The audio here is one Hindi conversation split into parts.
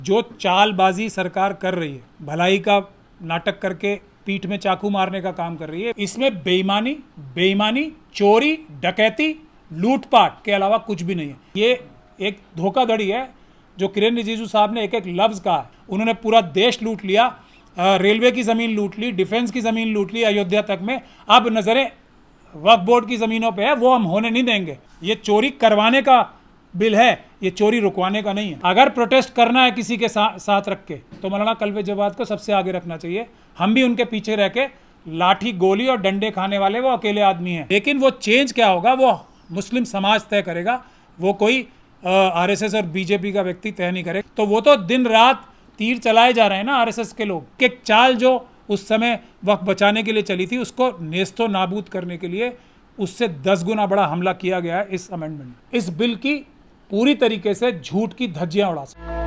जो चालबाजी सरकार कर रही है, भलाई का नाटक करके पीठ में चाकू मारने का काम कर रही है, इसमें बेईमानी, चोरी, डकैती, लूटपाट के अलावा कुछ भी नहीं है। ये एक धोखाधड़ी है जो किरेन रिजिजू साहब ने एक एक लफ्ज़ कहा। उन्होंने पूरा देश लूट लिया, रेलवे की ज़मीन लूट ली, डिफेंस की ज़मीन लूट ली अयोध्या तक में। अब नज़रें वक्फ बोर्ड की ज़मीनों पे है, वो हम होने नहीं देंगे। ये चोरी करवाने का बिल है, ये चोरी रुकवाने का नहीं है। अगर प्रोटेस्ट करना है किसी के साथ रख के, तो मौलाना कल्बे जवाद को सबसे आगे रखना चाहिए। हम भी उनके पीछे रह के लाठी गोली और डंडे खाने वाले वो अकेले आदमी हैं। लेकिन वो चेंज क्या होगा वो मुस्लिम समाज तय करेगा, वो कोई आरएसएस और बीजेपी का व्यक्ति तय नहीं करे। तो वो तो दिन रात तीर चलाए जा रहे हैं ना आरएसएस के लोग। एक चाल जो उस समय वक्त बचाने के लिए चली थी, उसको नेस्तो नाबूद करने के लिए उससे 10 गुना बड़ा हमला किया गया है इस अमेंडमेंट। इस बिल की पूरी तरीके से झूठ की धज्जियां उड़ा सकते।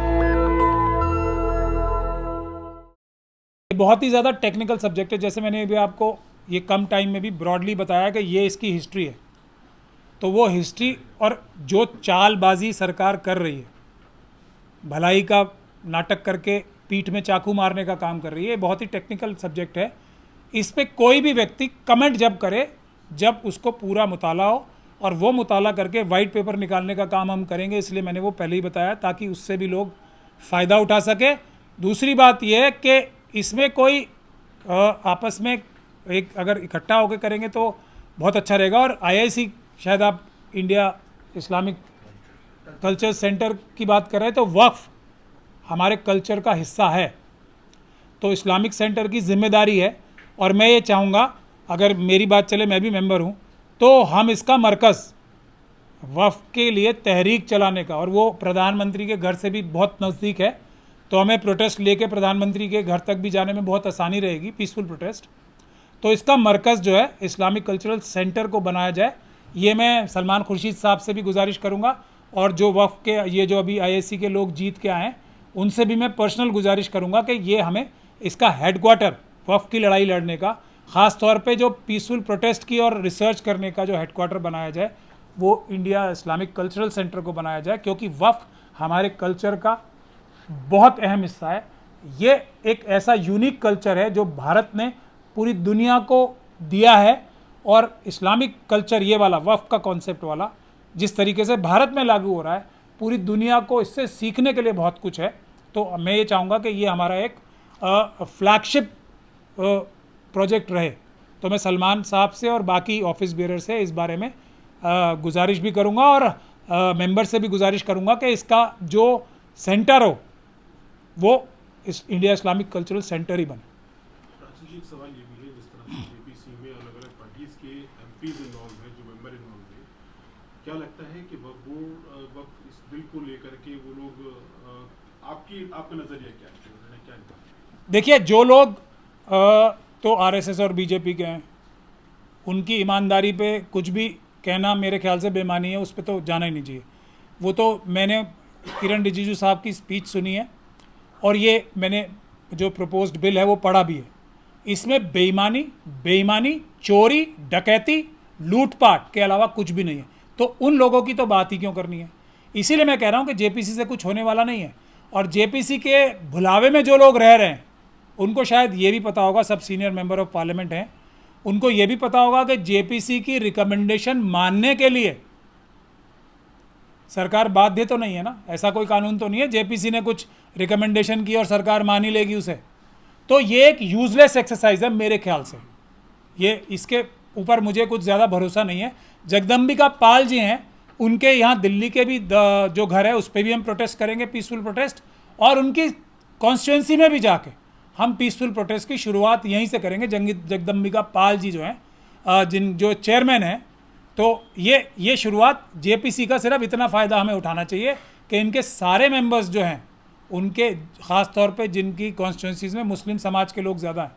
बहुत ही ज़्यादा टेक्निकल सब्जेक्ट है, जैसे मैंने भी आपको ये कम टाइम में भी ब्रॉडली बताया कि ये इसकी हिस्ट्री है। तो वो हिस्ट्री और जो चालबाजी सरकार कर रही है, भलाई का नाटक करके पीठ में चाकू मारने का काम कर रही है, बहुत ही टेक्निकल सब्जेक्ट है। इस पे कोई भी व्यक्ति कमेंट जब करे, जब उसको पूरा मुताला हो, और वो मुताला करके वाइट पेपर निकालने का काम हम करेंगे। इसलिए मैंने वो पहले ही बताया ताकि उससे भी लोग फ़ायदा उठा सके। दूसरी बात यह है कि इसमें कोई आपस में एक अगर इकट्ठा होकर करेंगे तो बहुत अच्छा रहेगा। और आईआईसी, शायद आप इंडिया इस्लामिक कल्चर सेंटर की बात कर रहे हैं, तो वक्फ हमारे कल्चर का हिस्सा है, तो इस्लामिक सेंटर की जिम्मेदारी है। और मैं ये चाहूँगा, अगर मेरी बात चले, मैं भी मेंबर हूँ, तो हम इसका मरकज़ वक्फ के लिए तहरीक चलाने का, और वो प्रधानमंत्री के घर से भी बहुत नज़दीक है, तो हमें प्रोटेस्ट लेके प्रधानमंत्री के घर तक भी जाने में बहुत आसानी रहेगी, पीसफुल प्रोटेस्ट। तो इसका मरकज़ जो है इस्लामिक कल्चरल सेंटर को बनाया जाए। ये मैं सलमान खुर्शीद साहब से भी गुजारिश करूँगा, और जो वक्फ के ये जो अभी आईआईसी के लोग जीत के आए हैं उनसे भी मैं पर्सनल गुजारिश करूँगा कि ये हमें इसका हेडक्वार्टर वक्फ की लड़ाई लड़ने का, ख़ास तौर पे जो पीसफुल प्रोटेस्ट की और रिसर्च करने का जो हेडक्वार्टर बनाया जाए, वो इंडिया इस्लामिक कल्चरल सेंटर को बनाया जाए, क्योंकि वक्फ हमारे कल्चर का बहुत अहम हिस्सा है। ये एक ऐसा यूनिक कल्चर है जो भारत ने पूरी दुनिया को दिया है, और इस्लामिक कल्चर ये वाला वक्फ का कॉन्सेप्ट वाला जिस तरीके से भारत में लागू हो रहा है, पूरी दुनिया को इससे सीखने के लिए बहुत कुछ है। तो मैं ये चाहूँगा कि ये हमारा एक फ्लैगशिप प्रोजेक्ट रहे। तो मैं सलमान साहब से और बाकी ऑफिस बेरर से इस बारे में गुजारिश भी करूँगा, और मेंबर से भी गुजारिश करूँगा कि इसका जो सेंटर हो वो इस इंडिया इस्लामिक कल्चरल सेंटर ही बने। एक सवाल ये भी है, जिस तरह से जेपीसी में अलग-अलग पार्टीज के एमपीज इन्वॉल्व हैं, जो मेंबर इन्वॉल्व हैं, क्या लगता है कि वक्त इस बिल को लेकर के वो लोग आपका नजरिया क्या है, उन्होंने क्या निकाला? देखिए, जो लोग तो आरएसएस और बीजेपी के हैं, उनकी ईमानदारी पे कुछ भी कहना मेरे ख्याल से बेमानी है, उस पर तो जाना ही नहीं चाहिए। वो तो मैंने किरेन रिजिजू साहब की स्पीच सुनी है, और ये मैंने जो प्रपोज्ड बिल है वो पढ़ा भी है। इसमें बेईमानी, चोरी, डकैती, लूटपाट के अलावा कुछ भी नहीं है। तो उन लोगों की तो बात ही क्यों करनी है? इसीलिए मैं कह रहा हूँ कि जेपीसी से कुछ होने वाला नहीं है। और जेपीसी के भुलावे में जो लोग रह रहे हैं, उनको शायद ये भी पता होगा, सब सीनियर मेंबर ऑफ पार्लियामेंट हैं, उनको ये भी पता होगा कि जेपीसी की रिकमेंडेशन मानने के लिए सरकार बाध्य तो नहीं है ना। ऐसा कोई कानून तो नहीं है जेपीसी ने कुछ रिकमेंडेशन की और सरकार मान ही लेगी उसे। तो ये एक यूजलेस एक्सरसाइज है मेरे ख्याल से। ये इसके ऊपर मुझे कुछ ज़्यादा भरोसा नहीं है। जगदम्बिका पाल जी हैं, उनके यहाँ दिल्ली के भी जो घर है उस पर भी हम प्रोटेस्ट करेंगे, पीसफुल प्रोटेस्ट, और उनकी कॉन्स्टिट्यूंसी में भी जाके हम पीसफुल प्रोटेस्ट की शुरुआत यहीं से करेंगे। जगदम्बिका पाल जी जो हैं, जो चेयरमैन हैं, तो ये शुरुआत जेपीसी का सिर्फ इतना फ़ायदा हमें उठाना चाहिए कि इनके सारे मेंबर्स जो हैं, उनके ख़ास तौर पे जिनकी कॉन्स्टिट्यूंसीज़ में मुस्लिम समाज के लोग ज़्यादा हैं,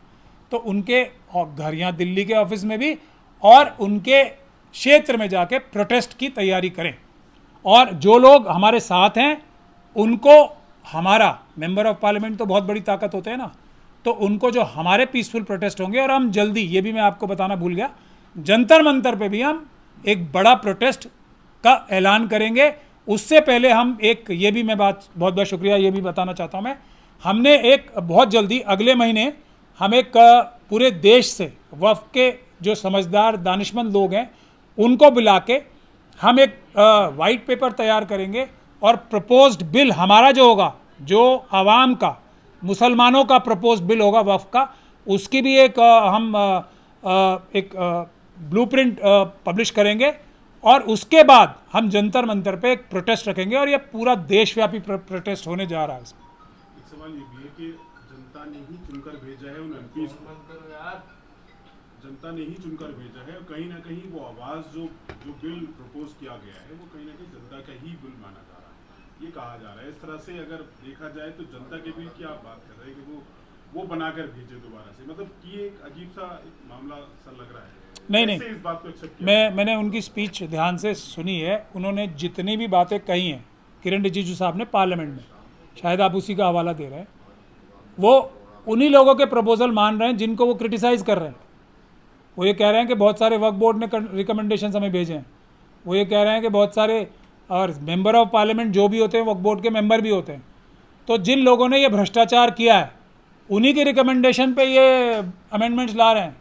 तो उनके घर यहाँ दिल्ली के ऑफिस में भी और उनके क्षेत्र में जाके प्रोटेस्ट की तैयारी करें। और जो लोग हमारे साथ हैं उनको, हमारा मेंबर ऑफ पार्लियामेंट तो बहुत बड़ी ताकत होते हैं ना, तो उनको जो हमारे पीसफुल प्रोटेस्ट होंगे, और हम जल्दी, ये भी मैं आपको बताना भूल गया, जंतर मंतर पे भी हम एक बड़ा प्रोटेस्ट का ऐलान करेंगे उससे पहले हम एक ये भी मैं बहुत बहुत शुक्रिया ये भी बताना चाहता हूँ मैं, हमने एक बहुत जल्दी अगले महीने हम एक पूरे देश से वफ़ के जो समझदार दानिशमंद लोग हैं उनको बुला के हम एक वाइट पेपर तैयार करेंगे और प्रपोज्ड बिल हमारा जो होगा, जो आवाम का, मुसलमानों का प्रपोज्ड बिल होगा वफ़ का, उसकी भी एक हम एक ब्लूप्रिंट पब्लिश करेंगे और उसके बाद हम जंतर मंतर पे एक प्रोटेस्ट रखेंगे और ये पूरा देशव्यापी प्रोटेस्ट होने जा रहा है। एक सवाल ये भी है कि जनता ने ही चुनकर भेजा है उन एमपीज को, जनता ने ही चुनकर भेजा है और कहीं ना कहीं वो आवाज़ जो बिल प्रपोज किया गया है वो कहीं ना कहीं जनता का ही बिल माना जा रहा है, ये कहा जा रहा है। इस तरह से अगर देखा जाए तो जनता के बिल की आप बात कर रहे हैं कि वो बनाकर भेजे दोबारा से, मतलब कि एक अजीब सा एक मामला सा लग रहा है। नहीं इस बात को एक्सेप्ट किया? मैंने उनकी स्पीच ध्यान से सुनी है। उन्होंने जितनी भी बातें कही हैं किरण रिजिजू साहब ने पार्लियामेंट में, शायद आप उसी का हवाला दे रहे हैं, वो उन्हीं लोगों के प्रपोजल मान रहे हैं जिनको वो क्रिटिसाइज़ कर रहे हैं। वो ये कह रहे हैं कि बहुत सारे वक्फ बोर्ड ने रिकमेंडेशन हमें भेजे हैं। वो ये कह रहे हैं कि बहुत सारे और मेंबर ऑफ पार्लियामेंट जो भी होते हैं वक्फ बोर्ड के मेंबर भी होते हैं। तो जिन लोगों ने ये भ्रष्टाचार किया है उन्हीं की रिकमेंडेशन पे ये अमेंडमेंट्स ला रहे हैं।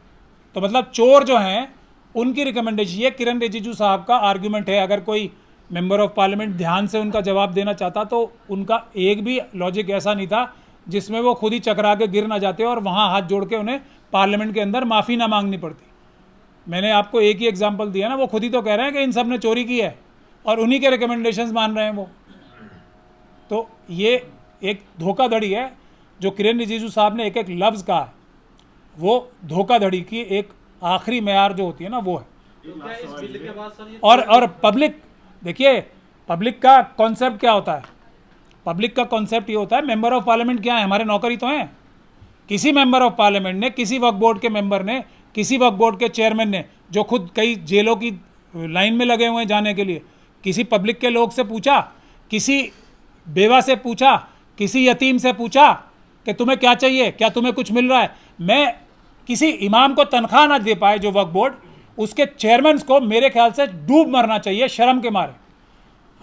तो मतलब चोर जो हैं उनकी रिकमेंडेशन, ये किरण रिजिजू साहब का आर्ग्यूमेंट है। अगर कोई मेंबर ऑफ पार्लियामेंट ध्यान से उनका जवाब देना चाहता तो उनका एक भी लॉजिक ऐसा नहीं था जिसमें वो खुद ही चकरा के गिर ना जाते और वहाँ हाथ जोड़ के उन्हें पार्लियामेंट के अंदर माफ़ी ना मांगनी पड़ती। मैंने आपको एक ही एग्जाम्पल दिया ना, वो खुद ही तो कह रहे हैं कि इन सब ने चोरी की है और उन्हीं के रिकमेंडेशंस मान रहे हैं वो। तो ये एक धोखाधड़ी है जो किरण रिजिजू साहब ने एक एक लफ्ज़ कहा है, वो धोखाधड़ी की एक आखिरी मेयार जो होती है ना वो है। और पब्लिक, देखिए पब्लिक का कॉन्सेप्ट क्या होता है, पब्लिक का कॉन्सेप्ट ये होता है मेंबर ऑफ पार्लियामेंट क्या है, हमारे नौकरी तो हैं। किसी मेंबर ऑफ पार्लियामेंट ने, किसी वक्फ बोर्ड के मेंबर ने, किसी वक्फ बोर्ड के चेयरमैन ने, जो खुद कई जेलों की लाइन में लगे हुए हैं जाने के लिए, किसी पब्लिक के लोग से पूछा, किसी बेवा से पूछा, किसी यतीम से पूछा कि तुम्हें क्या चाहिए, क्या तुम्हें कुछ मिल रहा है? मैं किसी इमाम को तनख्वाह ना दे पाए जो वक्फ बोर्ड, उसके चेयरमैन को मेरे ख्याल से डूब मरना चाहिए शर्म के मारे।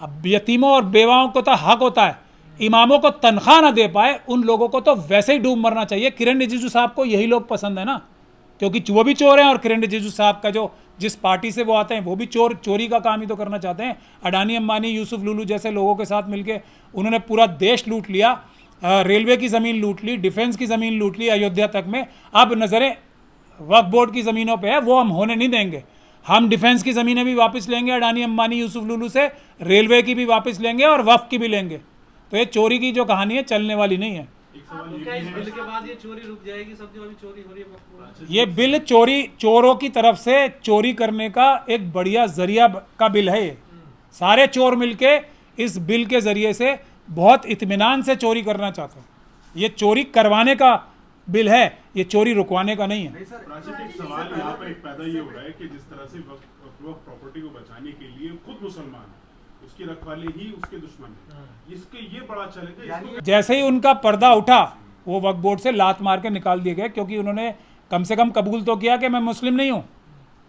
अब यतीमों और बेवाओं को तो हक होता है, इमामों को तनख्वाह ना दे पाए उन लोगों को तो वैसे ही डूब मरना चाहिए। किरण रिजिजू साहब को यही लोग पसंद है ना, क्योंकि वो भी चोर हैं और किरण रिजिजू साहब का जो जिस पार्टी से वो आते हैं वो भी चोरी का काम ही तो करना चाहते हैं। अडानी अंबानी यूसुफ लुलू जैसे लोगों के साथ मिलके उन्होंने पूरा देश लूट लिया, रेलवे की ज़मीन लूट ली, डिफेंस की ज़मीन लूट ली अयोध्या तक में। अब नज़रें वक्फ बोर्ड की ज़मीनों पे है, वो हम होने नहीं देंगे। हम डिफेंस की ज़मीनें भी वापस लेंगे अडानी अंबानी यूसुफ लुलू से, रेलवे की भी वापस लेंगे और वक्फ की भी लेंगे। तो ये चोरी की जो कहानी है चलने वाली नहीं है। इस बिल के बाद ये चोरी रुक जाएगी? सब जगह चोरी हो रही है। ये बिल चोरों की तरफ से चोरी करने का एक बढ़िया जरिया का बिल है। ये सारे चोर मिलके इस बिल के जरिए से बहुत इत्मीनान से चोरी करना चाहते हैं। ये चोरी करवाने का बिल है, ये चोरी रुकवाने का नहीं है। एक सवाल यहाँ पर एक पैदा ये हो रहा है कि जिस तरह से वक्फ प्रॉपर्टी को बचाने के लिए खुद मुसलमान उसकी रखवाली ही उसके दुश्मन है, इसके ये बड़ा चैलेंज है। जैसे ही उनका पर्दा उठा वो वक्फ बोर्ड से लात मार के निकाल दिए गए, क्योंकि उन्होंने कम से कम कबूल तो किया कि मैं मुस्लिम नहीं हूँ,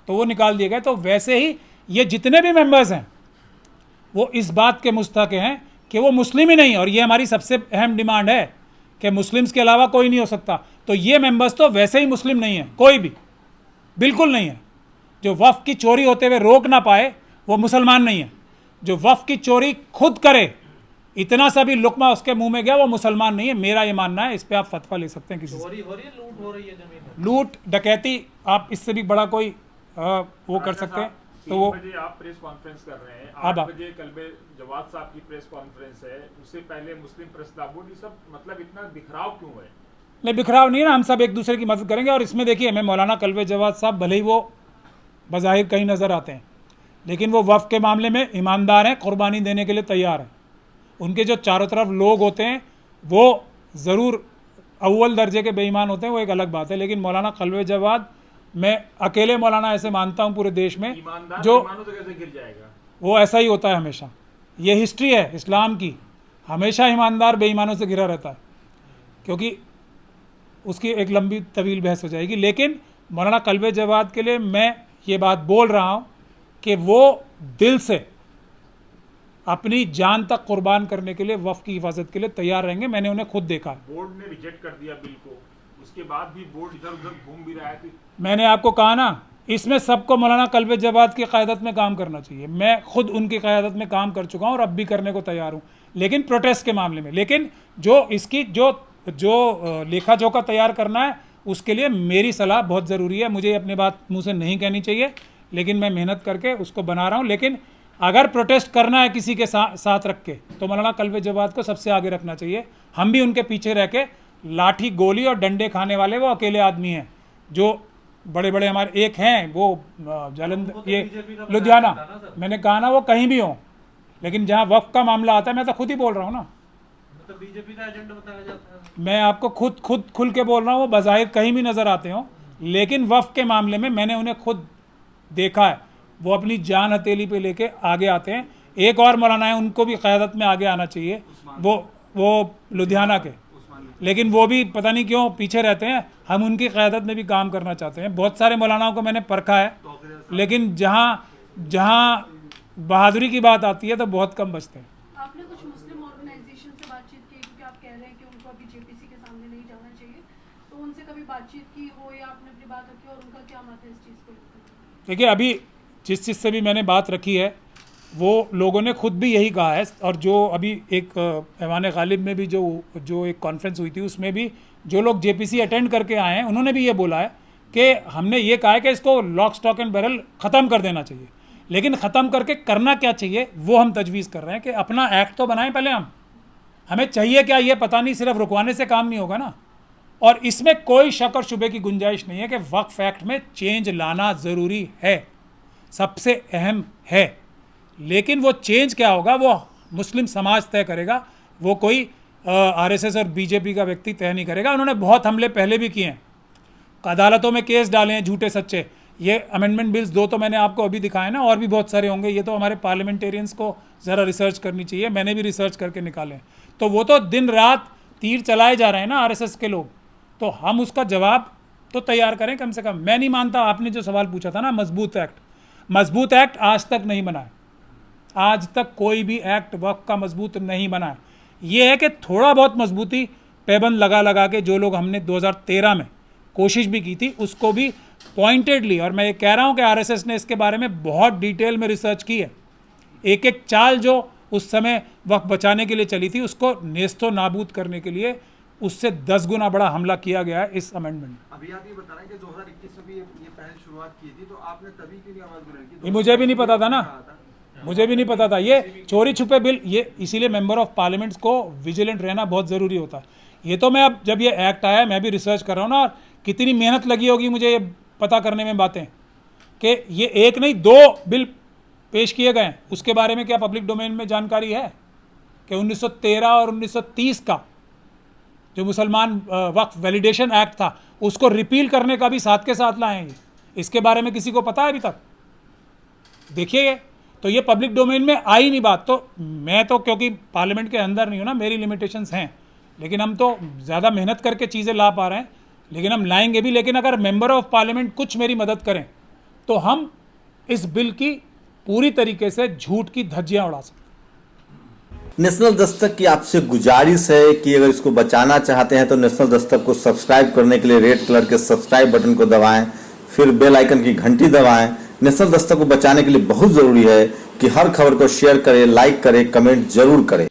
तो वो निकाल दिए गए। तो वैसे ही ये जितने भी मेंबर्स हैं वो इस बात के मुस्तहक हैं कि वो मुस्लिम ही नहीं, और ये हमारी सबसे अहम डिमांड है कि मुस्लिम्स के अलावा कोई नहीं हो सकता। तो ये मेंबर्स तो वैसे ही मुस्लिम नहीं है, कोई भी बिल्कुल नहीं है। जो वफ़ की चोरी होते हुए रोक ना पाए वो मुसलमान नहीं है। जो वफ़ की चोरी खुद करे, इतना सा भी लुकमा उसके मुंह में गया, वो मुसलमान नहीं है। मेरा ये मानना है, इस पे आप फतवा ले सकते हैं किसी से। चोरी हो रही है, लूट हो रही है जमीन, लूट डकैती, आप इससे भी बड़ा कोई वो कर सकते हैं। तो वो बजे आप प्रेस कॉन्फ्रेंस कर रहे हैं, 8 बजे कल्बे जवाद साहब की प्रेस कॉन्फ्रेंस है, उससे पहले मुस्लिम प्रेस क्लब बोर्ड, ये सब मतलब इतना बिखराव क्यों है? नहीं, बिखराव नहीं है ना, हम सब एक दूसरे की मदद करेंगे। और इसमें देखिए, मैं मौलाना कल्बे जवाद साहब भले ही वो बज़ाहिर कहीं नज़र आते हैं, लेकिन वो वफ़ के मामले में ईमानदार हैं, कुर्बानी देने के लिए तैयार हैं। उनके जो चारों तरफ लोग होते हैं वो ज़रूर अव्वल दर्जे के बेईमान होते हैं, वो एक अलग बात है। लेकिन मौलाना कल्बे जवाद, मैं अकेले मौलाना ऐसे मानता हूँ पूरे देश में जो तो कैसे गिर जाएगा? वो ऐसा ही होता है हमेशा। ये हिस्ट्री है इस्लाम की, हमेशा ईमानदार बेईमानों से घिरा रहता है, क्योंकि उसकी एक लंबी तवील बहस हो जाएगी। लेकिन मौलाना कल्बे जवाद के लिए मैं ये बात बोल रहा हूँ कि वो दिल से अपनी जान तक कुर्बान करने के लिए वफ़ की हिफाजत के लिए तैयार रहेंगे। मैंने उन्हें खुद देखा है। बोर्ड ने रिजेक्ट कर दिया बिल को, उसके बाद भी बोर्ड इधर उधर घूम भी रहा है। मैंने आपको कहा ना, इसमें सबको मौलाना कल्बे जवाद की क़यादत में काम करना चाहिए। मैं खुद उनकी क़यादत में काम कर चुका हूँ और अब भी करने को तैयार हूँ, लेकिन प्रोटेस्ट के मामले में। लेकिन जो इसकी जो लेखा जोखा तैयार करना है, उसके लिए मेरी सलाह बहुत ज़रूरी है। मुझे अपनी बात मुँह से नहीं कहनी चाहिए, लेकिन मैं मेहनत करके उसको बना रहा हूँ। लेकिन अगर प्रोटेस्ट करना है किसी के साथ रख के, तो मौलाना कल्बे जवाद को सबसे आगे रखना चाहिए। हम भी उनके पीछे रह के लाठी गोली और डंडे खाने वाले वो अकेले आदमी हैं। जो बड़े बड़े हमारे एक हैं वो जालंधर, ये लुधियाना, मैंने कहा ना वो कहीं भी हो, लेकिन जहाँ वक्फ का मामला आता है, मैं तो खुद ही बोल रहा हूँ ना, तो बीजेपी का एजेंडा बताया जाता है। मैं आपको खुद खुल के बोल रहा हूँ। वो बज़ाहिर कहीं भी नज़र आते हो, लेकिन वक्फ के मामले में मैंने उन्हें खुद देखा है। वो अपनी जान हथेली पे लेके आगे आते हैं। एक और मौलाना है, उनको भी क़यादत में आगे आना चाहिए, वो लुधियाना के, लेकिन वो भी पता नहीं क्यों पीछे रहते हैं। हम उनकी क़यादत में भी काम करना चाहते हैं। बहुत सारे मौलानाओं को मैंने परखा है, लेकिन जहाँ बहादुरी की बात आती है तो बहुत कम बचते हैं। आपने कुछ मुस्लिम ऑर्गेनाइजेशन से बातचीत की, क्योंकि आप कह रहे हैं कि उनको अभी जेपीसी के सामने नहीं जाना चाहिए, तो उनसे कभी बातचीत की हो या आपने अपनी बात रखी और उनका क्या मत है इस चीज़ को? देखिए, अभी जिस चीज़ से भी मैंने बात रखी है, वो लोगों ने खुद भी यही कहा है। और जो अभी एक ऐवान गालिब में भी जो एक कॉन्फ्रेंस हुई थी, उसमें भी जो लोग जेपीसी अटेंड करके आए हैं, उन्होंने भी ये बोला है कि हमने ये कहा है कि इसको लॉक स्टॉक एंड बैरल ख़त्म कर देना चाहिए। लेकिन ख़त्म करके करना क्या चाहिए, वो हम तजवीज़ कर रहे हैं कि अपना एक्ट तो बनाएं पहले। हमें चाहिए क्या, ये पता नहीं, सिर्फ रुकवाने से काम नहीं होगा ना। और इसमें कोई शक और शुबे की गुंजाइश नहीं है कि वक्फ एक्ट में चेंज लाना ज़रूरी है, सबसे अहम है। लेकिन वो चेंज क्या होगा, वो मुस्लिम समाज तय करेगा, वो कोई आरएसएस और बीजेपी का व्यक्ति तय नहीं करेगा। उन्होंने बहुत हमले पहले भी किए हैं, अदालतों में केस डाले हैं झूठे सच्चे। ये अमेंडमेंट बिल्स 2 तो मैंने आपको अभी दिखाए ना, और भी बहुत सारे होंगे। ये तो हमारे पार्लियामेंटेरियंस को ज़रा रिसर्च करनी चाहिए, मैंने भी रिसर्च करके निकाले। तो वो तो दिन रात तीर चलाए जा रहे हैं ना आरएसएस के लोग, तो हम उसका जवाब तो तैयार करें कम से कम। मैं नहीं मानता, आपने जो सवाल पूछा था ना, मजबूत एक्ट आज तक नहीं बना है। आज तक कोई भी एक्ट वक्फ का मजबूत नहीं बना है। ये है कि थोड़ा बहुत मजबूती पैबंद लगा के, जो लोग हमने 2013 में कोशिश भी की थी, उसको भी पॉइंटेडली, और मैं ये कह रहा हूँ कि आरएसएस ने इसके बारे में बहुत डिटेल में रिसर्च की है। एक एक चाल जो उस समय वक्फ बचाने के लिए चली थी, उसको नेस्तो नाबूद करने के लिए उससे 10 गुना बड़ा हमला किया गया है इस अमेंडमेंट में। अभी आप ये बता रहे हैं कि 2021 में भी ये पहल शुरुआत की थी, तो आपने तभी क्यों नहीं आवाज बुलंद की? ये मुझे भी नहीं पता था ना, मुझे भी नहीं पता था। ये चोरी छुपे बिल, ये इसीलिए मेंबर ऑफ पार्लियामेंट्स को विजिलेंट रहना बहुत ज़रूरी होता है। ये तो मैं अब जब ये एक्ट आया, मैं भी रिसर्च कर रहा हूँ ना, और कितनी मेहनत लगी होगी मुझे ये पता करने में बातें कि ये एक नहीं 2 बिल पेश किए गए हैं। उसके बारे में क्या पब्लिक डोमेन में जानकारी है कि 1913 और 1930 का जो मुसलमान वक्फ वैलिडेशन एक्ट था, उसको रिपील करने का भी साथ के साथ लाए हैं। इसके बारे में किसी को पता है अभी तक? देखिए, तो ये पब्लिक डोमेन में आई नहीं बात। तो मैं तो क्योंकि पार्लियामेंट के अंदर नहीं हूँ ना, मेरी लिमिटेशंस हैं, लेकिन हम तो ज़्यादा मेहनत करके चीज़ें ला पा रहे हैं, लेकिन हम लाएंगे भी। लेकिन अगर मेंबर ऑफ पार्लियामेंट कुछ मेरी मदद करें, तो हम इस बिल की पूरी तरीके से झूठ की धज्जियाँ उड़ा सकते हैं। नेशनल दस्तक की आपसे गुजारिश है कि अगर इसको बचाना चाहते हैं तो नेशनल दस्तक को सब्सक्राइब करने के लिए रेड कलर के सब्सक्राइब बटन को दबाएं, फिर बेल आइकन की घंटी दबाएं। नेशनल दस्तक को बचाने के लिए बहुत ज़रूरी है कि हर खबर को शेयर करें, लाइक करें, कमेंट जरूर करें।